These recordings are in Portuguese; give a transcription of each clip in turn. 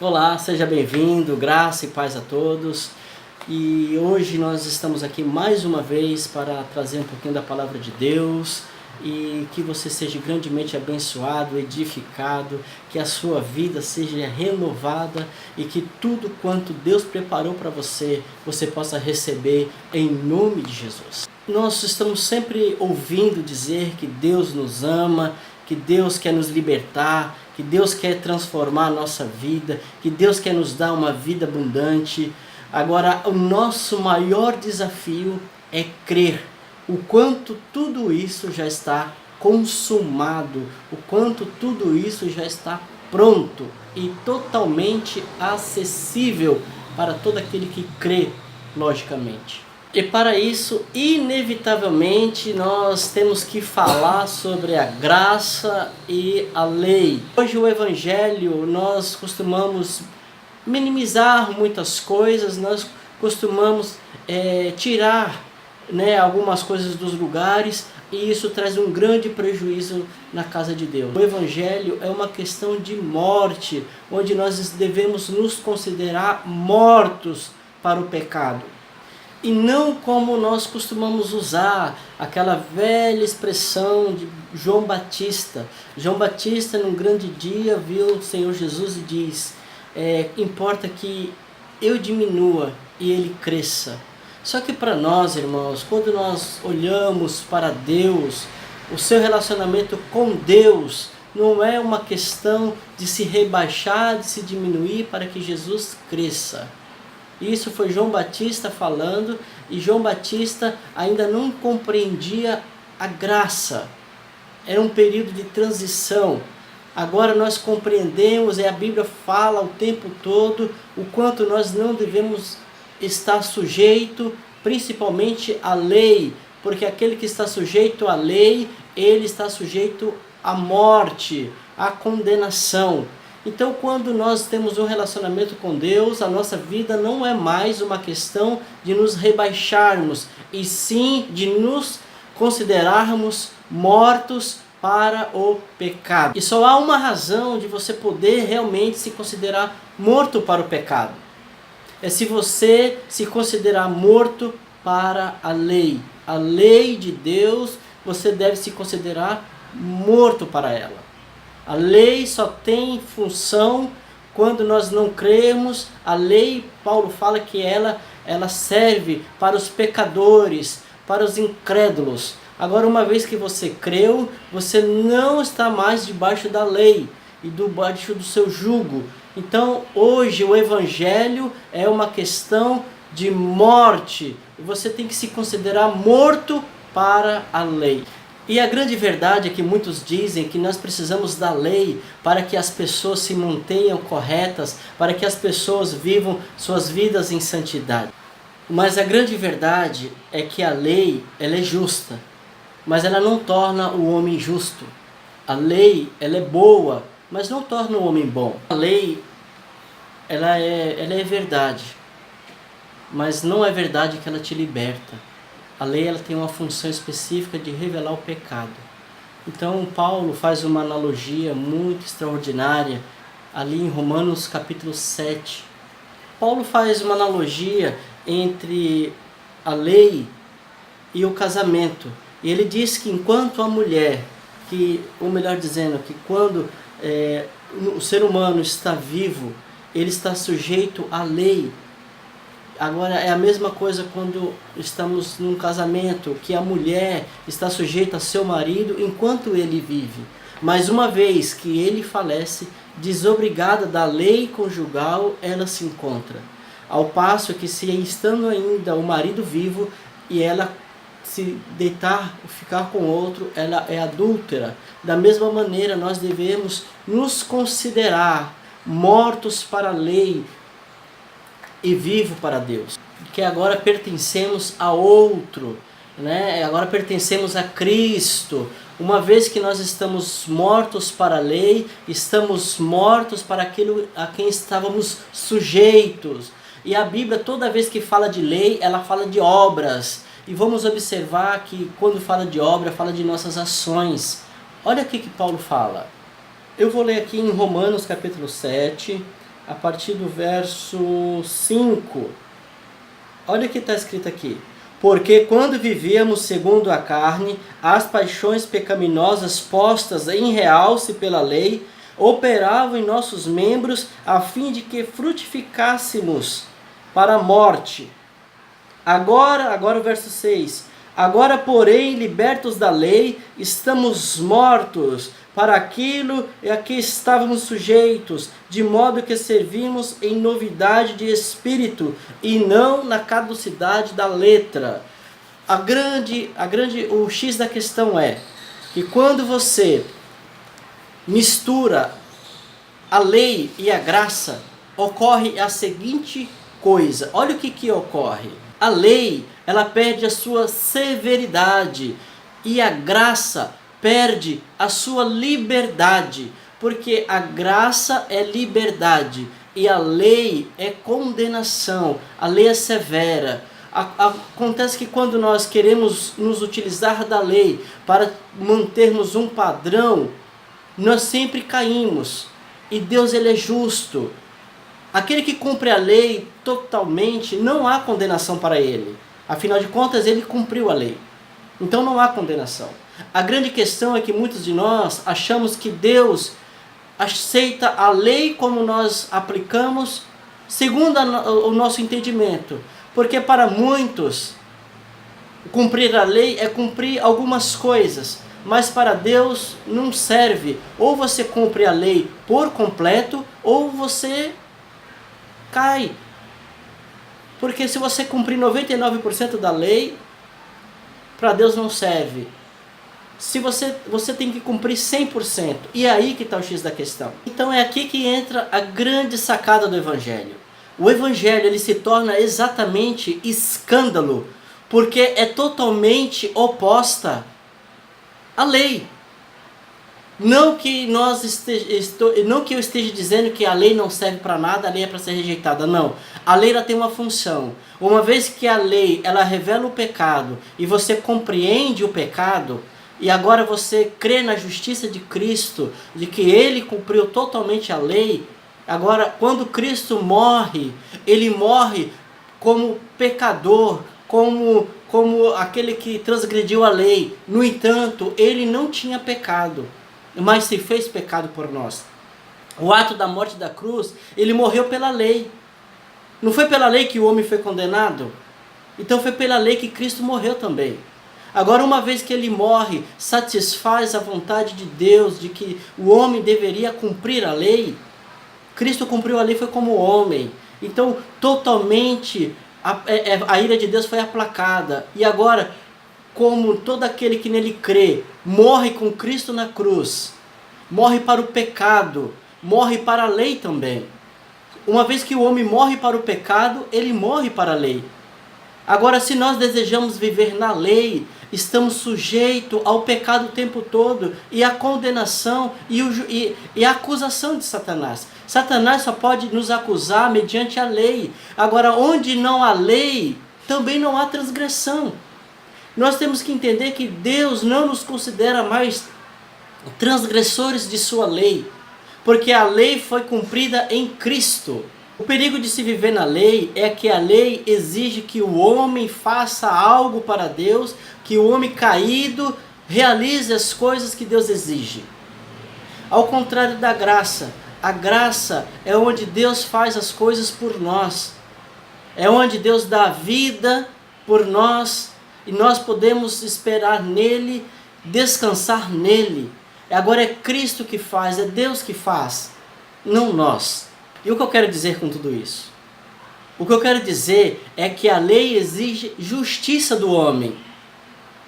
Olá, seja bem-vindo, graça e paz a todos. E hoje nós estamos aqui mais uma vez para trazer um pouquinho da palavra de Deus e que você seja grandemente abençoado, edificado, que a sua vida seja renovada e que tudo quanto Deus preparou para você, você possa receber em nome de Jesus. Nós estamos sempre ouvindo dizer que Deus nos ama, que Deus quer nos libertar, que Deus quer transformar a nossa vida, que Deus quer nos dar uma vida abundante. Agora, o nosso maior desafio é crer o quanto tudo isso já está consumado, o quanto tudo isso já está pronto e totalmente acessível para todo aquele que crê, logicamente. E para isso, inevitavelmente, nós temos que falar sobre a graça e a lei. Hoje o Evangelho, nós costumamos minimizar muitas coisas, nós costumamos tirar algumas coisas dos lugares, e isso traz um grande prejuízo na casa de Deus. O Evangelho é uma questão de morte, onde nós devemos nos considerar mortos para o pecado. E não como nós costumamos usar aquela velha expressão de João Batista. João Batista, num grande dia, viu o Senhor Jesus e diz: importa que eu diminua e ele cresça. Só que para nós, irmãos, quando nós olhamos para Deus, o seu relacionamento com Deus não é uma questão de se rebaixar, de se diminuir para que Jesus cresça. Isso foi João Batista falando, e João Batista ainda não compreendia a graça. Era um período de transição. Agora nós compreendemos, e a Bíblia fala o tempo todo, o quanto nós não devemos estar sujeito, principalmente à lei, porque aquele que está sujeito à lei, ele está sujeito à morte, à condenação. Então, quando nós temos um relacionamento com Deus, a nossa vida não é mais uma questão de nos rebaixarmos, e sim de nos considerarmos mortos para o pecado. E só há uma razão de você poder realmente se considerar morto para o pecado. É se você se considerar morto para a lei. A lei de Deus, você deve se considerar morto para ela. A lei só tem função quando nós não cremos. A lei, Paulo fala que ela serve para os pecadores, para os incrédulos. Agora, uma vez que você creu, você não está mais debaixo da lei e debaixo do seu jugo. Então, hoje o Evangelho é uma questão de morte. Você tem que se considerar morto para a lei. E a grande verdade é que muitos dizem que nós precisamos da lei para que as pessoas se mantenham corretas, para que as pessoas vivam suas vidas em santidade. Mas a grande verdade é que a lei, ela é justa, mas ela não torna o homem justo. A lei, ela é boa, mas não torna o homem bom. A lei, ela é verdade, mas não é verdade que ela te liberta. A lei, ela tem uma função específica de revelar o pecado. Então Paulo faz uma analogia muito extraordinária ali em Romanos capítulo 7. Paulo faz uma analogia entre a lei e o casamento. E ele diz que enquanto a mulher, ou melhor dizendo, que quando o ser humano está vivo, ele está sujeito à lei. Agora é a mesma coisa quando estamos num casamento, que a mulher está sujeita a seu marido enquanto ele vive. Mas uma vez que ele falece, desobrigada da lei conjugal, ela se encontra. Ao passo que, se estando ainda o marido vivo e ela se deitar ou ficar com outro, ela é adúltera. Da mesma maneira, nós devemos nos considerar mortos para a lei e vivo para Deus, porque agora pertencemos a outro, agora pertencemos a Cristo. Uma vez que nós estamos mortos para a lei, estamos mortos para aquilo a quem estávamos sujeitos. E a Bíblia, toda vez que fala de lei, ela fala de obras. E vamos observar que quando fala de obra, fala de nossas ações. Olha o que Paulo fala. Eu vou ler aqui em Romanos capítulo 7, a partir do verso 5. Olha o que está escrito aqui. Porque quando vivíamos segundo a carne, as paixões pecaminosas postas em realce pela lei, operavam em nossos membros a fim de que frutificássemos para a morte. Agora o verso 6. Agora, porém, libertos da lei, estamos mortos para aquilo a que estávamos sujeitos, de modo que servimos em novidade de espírito e não na caducidade da letra. O X da questão é que quando você mistura a lei e a graça, ocorre a seguinte coisa. Olha o que ocorre. A lei, ela perde a sua severidade e a graça perde a sua liberdade, porque a graça é liberdade e a lei é condenação, a lei é severa. Acontece que quando nós queremos nos utilizar da lei para mantermos um padrão, nós sempre caímos, e Deus ele é justo. Aquele que cumpre a lei totalmente, não há condenação para ele. Afinal de contas, ele cumpriu a lei. Então não há condenação. A grande questão é que muitos de nós achamos que Deus aceita a lei como nós aplicamos, segundo o nosso entendimento. Porque para muitos, cumprir a lei é cumprir algumas coisas, mas para Deus não serve. Ou você cumpre a lei por completo, ou você cai. Porque se você cumprir 99% da lei, para Deus não serve. Se você tem que cumprir 100%. E é aí que está o X da questão. Então é aqui que entra a grande sacada do Evangelho. O Evangelho ele se torna exatamente escândalo, porque é totalmente oposta à lei. Não que eu esteja dizendo que a lei não serve para nada, a lei é para ser rejeitada. Não. A lei ela tem uma função. Uma vez que a lei ela revela o pecado e você compreende o pecado, e agora você crê na justiça de Cristo, de que Ele cumpriu totalmente a lei, agora quando Cristo morre, Ele morre como pecador, como aquele que transgrediu a lei. No entanto, Ele não tinha pecado, mas se fez pecado por nós. O ato da morte da cruz, Ele morreu pela lei. Não foi pela lei que o homem foi condenado? Então foi pela lei que Cristo morreu também. Agora, uma vez que ele morre, satisfaz a vontade de Deus, de que o homem deveria cumprir a lei. Cristo cumpriu a lei, foi como homem. Então, totalmente, a ira de Deus foi aplacada. E agora, como todo aquele que nele crê, morre com Cristo na cruz, morre para o pecado, morre para a lei também. Uma vez que o homem morre para o pecado, ele morre para a lei. Agora, se nós desejamos viver na lei, estamos sujeitos ao pecado o tempo todo, e à condenação e à acusação de Satanás. Satanás só pode nos acusar mediante a lei. Agora, onde não há lei, também não há transgressão. Nós temos que entender que Deus não nos considera mais transgressores de sua lei, porque a lei foi cumprida em Cristo. O perigo de se viver na lei é que a lei exige que o homem faça algo para Deus, que o homem caído realize as coisas que Deus exige. Ao contrário da graça, a graça é onde Deus faz as coisas por nós. É onde Deus dá a vida por nós e nós podemos esperar nele, descansar nele. Agora é Cristo que faz, é Deus que faz, não nós. E o que eu quero dizer com tudo isso? O que eu quero dizer é que a lei exige justiça do homem.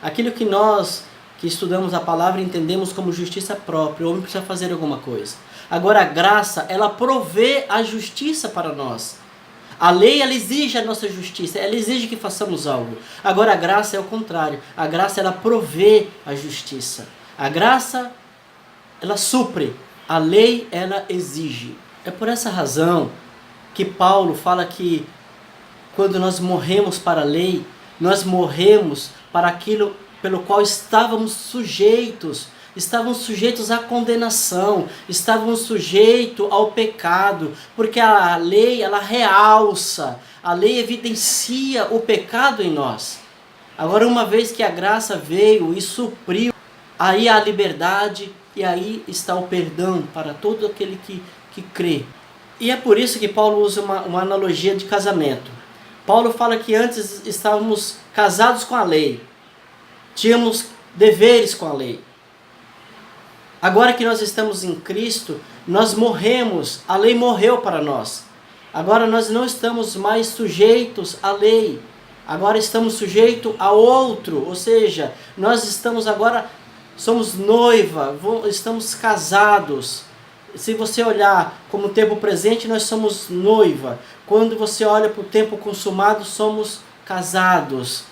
Aquilo que nós que estudamos a palavra entendemos como justiça própria. O homem precisa fazer alguma coisa. Agora a graça, ela provê a justiça para nós. A lei, ela exige a nossa justiça, ela exige que façamos algo. Agora a graça é o contrário. A graça, ela provê a justiça. A graça, ela supre. A lei, ela exige. É por essa razão que Paulo fala que quando nós morremos para a lei, nós morremos para aquilo pelo qual estávamos sujeitos. estavam sujeitos à condenação, estavam sujeitos ao pecado, porque a lei, ela realça, a lei evidencia o pecado em nós. Agora, uma vez que a graça veio e supriu, aí há a liberdade e aí está o perdão para todo aquele que crê. E é por isso que Paulo usa uma analogia de casamento. Paulo fala que antes estávamos casados com a lei, tínhamos deveres com a lei. Agora que nós estamos em Cristo, nós morremos, a lei morreu para nós. Agora nós não estamos mais sujeitos à lei, agora estamos sujeitos a outro, ou seja, nós estamos agora, somos noiva, estamos casados. Se você olhar como tempo presente, nós somos noiva. Quando você olha para o tempo consumado, somos casados.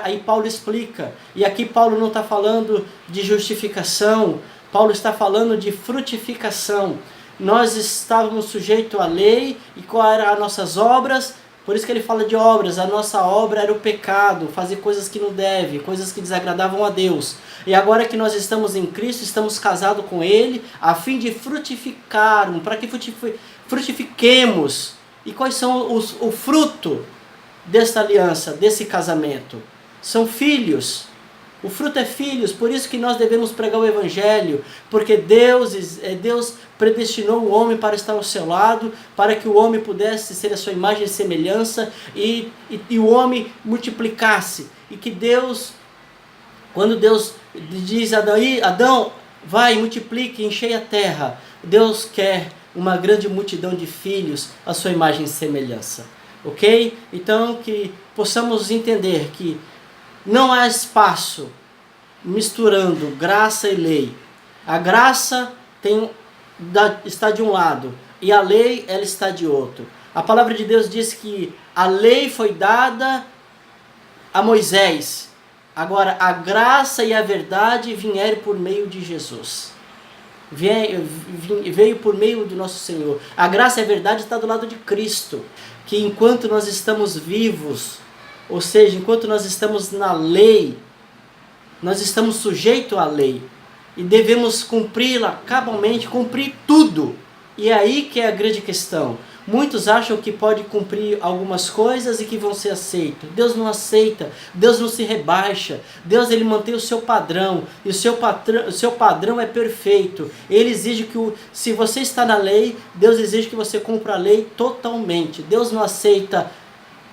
Aí Paulo explica. E aqui Paulo não está falando de justificação. Paulo está falando de frutificação. Nós estávamos sujeitos à lei. E qual eram as nossas obras? Por isso que ele fala de obras. A nossa obra era o pecado, fazer coisas que não deve, coisas que desagradavam a Deus. E agora que nós estamos em Cristo, estamos casados com Ele, a fim de frutificar, para que frutifiquemos. E quais são o fruto dessa aliança, desse casamento? São filhos. O fruto é filhos, por isso que nós devemos pregar o Evangelho, porque Deus predestinou o homem para estar ao seu lado, para que o homem pudesse ser a sua imagem e semelhança, e o homem multiplicasse. E que Deus, quando Deus diz a Adão, vai, multiplique, enchei a terra, Deus quer uma grande multidão de filhos à sua imagem e semelhança. Ok? Então que possamos entender que não há espaço misturando graça e lei. A graça está de um lado e a lei ela está de outro. A palavra de Deus diz que a lei foi dada a Moisés. Agora a graça e a verdade vieram por meio de Jesus. Veio por meio do nosso Senhor. A graça e a verdade está do lado de Cristo. Que enquanto nós estamos vivos, ou seja, enquanto nós estamos na lei, nós estamos sujeitos à lei. E devemos cumpri-la cabalmente, cumprir tudo. E é aí que é a grande questão. Muitos acham que pode cumprir algumas coisas e que vão ser aceitos. Deus não aceita, Deus não se rebaixa. Deus ele mantém o seu padrão, e o seu padrão é perfeito. Ele exige que, se você está na lei, Deus exige que você cumpra a lei totalmente. Deus não aceita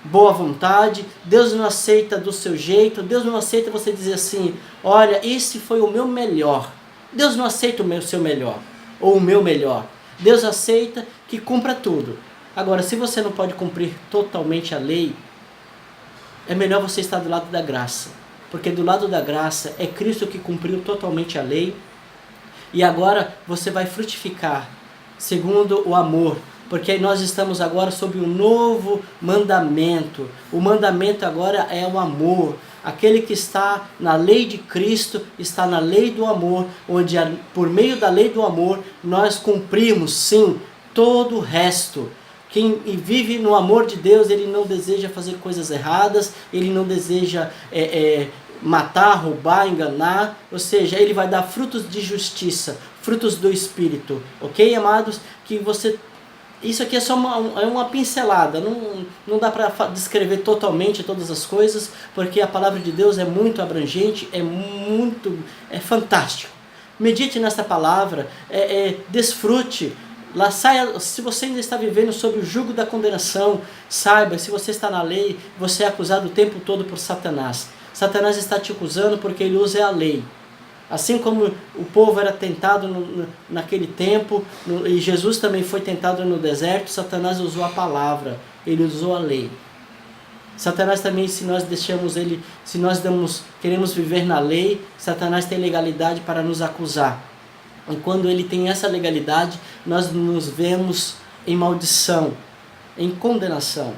boa vontade, Deus não aceita do seu jeito, Deus não aceita você dizer assim, olha, esse foi o meu melhor. Deus não aceita o seu melhor, ou o meu melhor. Deus aceita que cumpra tudo. Agora, se você não pode cumprir totalmente a lei, é melhor você estar do lado da graça. Porque do lado da graça é Cristo que cumpriu totalmente a lei. E agora você vai frutificar segundo o amor. Porque nós estamos agora sob um novo mandamento. O mandamento agora é o amor. Aquele que está na lei de Cristo está na lei do amor, onde por meio da lei do amor nós cumprimos sim todo o resto. Quem vive no amor de Deus, ele não deseja fazer coisas erradas, ele não deseja matar, roubar, enganar, ou seja, ele vai dar frutos de justiça, frutos do Espírito, ok, amados? Que você... Isso aqui é só uma pincelada, não dá para descrever totalmente todas as coisas, porque a palavra de Deus é muito abrangente, é fantástico. Medite nessa palavra, desfrute, lá saia. Se você ainda está vivendo sob o jugo da condenação, saiba, se você está na lei, você é acusado o tempo todo por Satanás. Satanás está te acusando porque ele usa a lei. Assim como o povo era tentado naquele tempo, e Jesus também foi tentado no deserto, Satanás usou a palavra, ele usou a lei. Satanás também, se nós queremos viver na lei, Satanás tem legalidade para nos acusar. E quando ele tem essa legalidade, nós nos vemos em maldição, em condenação.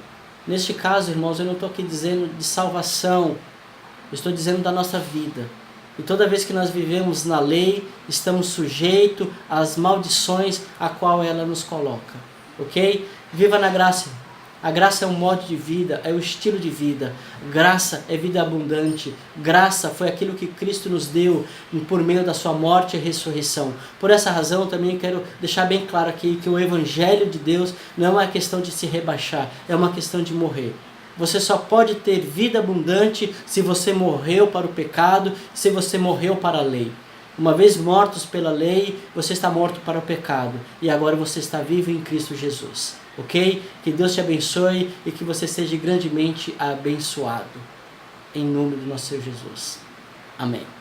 Neste caso, irmãos, eu não estou aqui dizendo de salvação, eu estou dizendo da nossa vida. E toda vez que nós vivemos na lei, estamos sujeitos às maldições a qual ela nos coloca. Ok? Viva na graça. A graça é um modo de vida, é o estilo de vida. Graça é vida abundante. Graça foi aquilo que Cristo nos deu por meio da sua morte e ressurreição. Por essa razão, eu também quero deixar bem claro aqui que o Evangelho de Deus não é uma questão de se rebaixar, é uma questão de morrer. Você só pode ter vida abundante se você morreu para o pecado, se você morreu para a lei. Uma vez mortos pela lei, você está morto para o pecado. E agora você está vivo em Cristo Jesus. Ok? Que Deus te abençoe e que você seja grandemente abençoado. Em nome do nosso Senhor Jesus. Amém.